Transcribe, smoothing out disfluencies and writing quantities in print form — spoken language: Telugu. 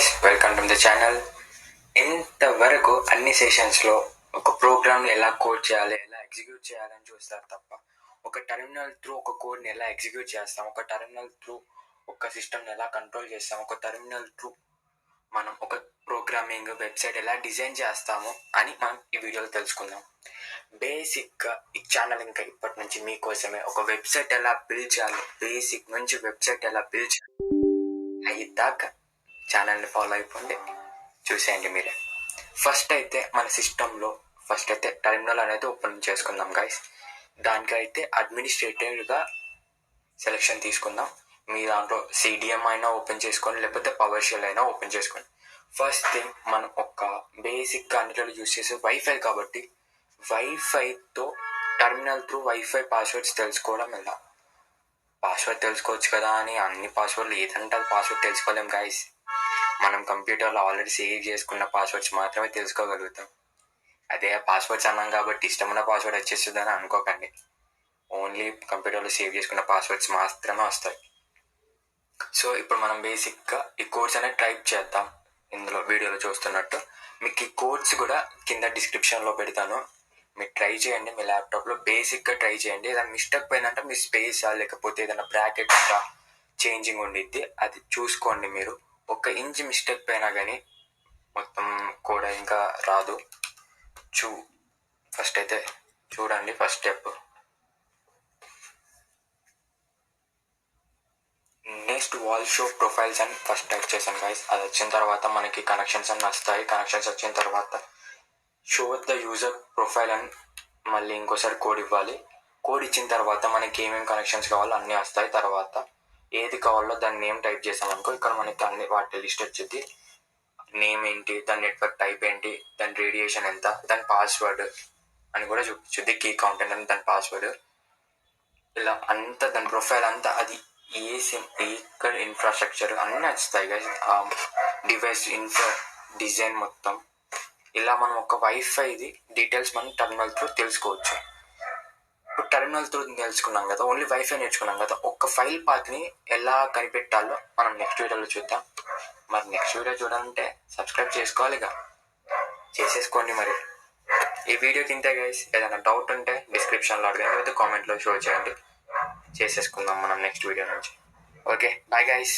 Guys, welcome to the channel. ఇంతవరకు అన్ని సెషన్స్లో ఒక ప్రోగ్రామ్ని ఎలా కోడ్ చేయాలి, ఎలా ఎగ్జిక్యూట్ చేయాలని చూస్తారు తప్ప ఒక టెర్మినల్ త్రూ ఒక కోడ్ని ఎలా ఎగ్జిక్యూట్ చేస్తాం, ఒక టెర్మినల్ త్రూ ఒక సిస్టమ్ని ఎలా కంట్రోల్ చేస్తాం, ఒక టెర్మినల్ త్రూ మనం ఒక ప్రోగ్రామింగ్ వెబ్సైట్ ఎలా డిజైన్ చేస్తాము అని మనం ఈ వీడియోలో తెలుసుకుందాం. బేసిక్గా ఈ ఛానల్ ఇంకా ఇప్పటి నుంచి మీకోసమే ఒక వెబ్సైట్ ఎలా బిల్డ్ చేయాలి, బేసిక్ నుంచి వెబ్సైట్ ఎలా బిల్డ్ చేయాలి అయ్యేదాకా ఛానల్ని ఫాలో అయిపోండి, చూసేయండి మీరే. ఫస్ట్ అయితే మన సిస్టంలో టెర్మినల్ అనేది ఓపెన్ చేసుకుందాం గైస్. దానికైతే అడ్మినిస్ట్రేటివ్గా సెలెక్షన్ తీసుకుందాం. మీ దాంట్లో సిడిఎం అయినా ఓపెన్ చేసుకోండి, లేకపోతే పవర్ షెల్ అయినా ఓపెన్ చేసుకోండి. ఫస్ట్ థింగ్ మనం ఒక బేసిక్గా అన్నిటిలో యూజ్ చేసే వైఫై కాబట్టి వైఫైతో టెర్మినల్ త్రూ వైఫై పాస్వర్డ్స్ తెలుసుకోవడం ఎలా. పాస్వర్డ్ తెలుసుకోవచ్చు కదా అని అన్ని పాస్వర్డ్లు ఏదంటే అది పాస్వర్డ్ తెలుసుకోలేం గైస్. మనం కంప్యూటర్లో ఆల్రెడీ సేవ్ చేసుకున్న పాస్వర్డ్స్ మాత్రమే తెలుసుకోగలుగుతాం. అదే పాస్వర్డ్స్ అన్నాం కాబట్టి ఇష్టమైన పాస్వర్డ్ వచ్చేస్తుందని అనుకోకండి. ఓన్లీ కంప్యూటర్లో సేవ్ చేసుకున్న పాస్వర్డ్స్ మాత్రమే వస్తాయి. సో ఇప్పుడు మనం బేసిక్గా ఈ కోడ్స్ అనేది టైప్ చేద్దాం. ఇందులో వీడియోలో చూస్తున్నట్టు మీకు ఈ కోడ్స్ కూడా కింద డిస్క్రిప్షన్లో పెడతాను. మీరు ట్రై చేయండి, మీ ల్యాప్టాప్లో బేసిక్గా ట్రై చేయండి. ఏదైనా మిస్టేక్ పోయిందంటే మీ స్పేసా లేకపోతే ఏదైనా బ్రాకెట్ చేంజింగ్ ఉండిద్ది, అది చూసుకోండి. మీరు ఒక ఇంచ్ మిస్టేక్ పోయినా కానీ మొత్తం కోడ్ ఇంకా రాదు. ఫస్ట్ అయితే చూడండి. First step next wall show profiles అని ఫస్ట్ టైప్ చేశాను గైస్. అది వచ్చిన తర్వాత మనకి కనెక్షన్స్ అన్నీ వస్తాయి. కనెక్షన్స్ వచ్చిన తర్వాత షో ద యూజర్ ప్రొఫైల్ అని మళ్ళీ ఇంకోసారి కోడ్ ఇవ్వాలి. కోడ్ ఇచ్చిన తర్వాత మనకి ఏమేమి కనెక్షన్స్ కావాలో అన్నీ వస్తాయి. తర్వాత ఏది కావాలో దాని నేమ్ టైప్ చేసామనుకో ఇక్కడ మనకి అన్ని వాటి లిస్ట్ వచ్చింది. నేమ్ ఏంటి, దాని నెట్వర్క్ టైప్ ఏంటి, దాని రేడియేషన్ ఎంత, దాని పాస్వర్డ్ అని కూడా చూపించుద్ది. కీ కౌంట్ అని దాని పాస్వర్డ్, ఇలా అంతా దాని ప్రొఫైల్ అంతా, అది ఏ సిమ్ ఇక్కడ ఇన్ఫ్రాస్ట్రక్చర్ అన్నీ వస్తాయి గైస్. డివైస్ డిజైన్ మొత్తం ఇలా మనం ఒక వైఫైది డీటెయిల్స్ మనం టెర్మినల్ త్రూ తెలుసుకోవచ్చు. ఇప్పుడు టెర్మినల్ త్రూ తెలుసుకున్నాం కదా, ఓన్లీ వైఫై నేర్చుకున్నాం కదా, ఒక ఫైల్ పాత్ని ఎలా కనిపెట్టాలో మనం నెక్స్ట్ వీడియోలో చూద్దాం. మరి నెక్స్ట్ వీడియో చూడాలంటే సబ్స్క్రైబ్ చేసుకోవాలిగా, చేసేసుకోండి. మరి ఈ వీడియోకి ఇంతే గైస్. ఏదైనా డౌట్ ఉంటే డిస్క్రిప్షన్లో అడగండి, లేకపోతే కామెంట్లో షో చేయండి, చేసేసుకుందాం మనం నెక్స్ట్ వీడియో నుంచి. Okay, bye guys.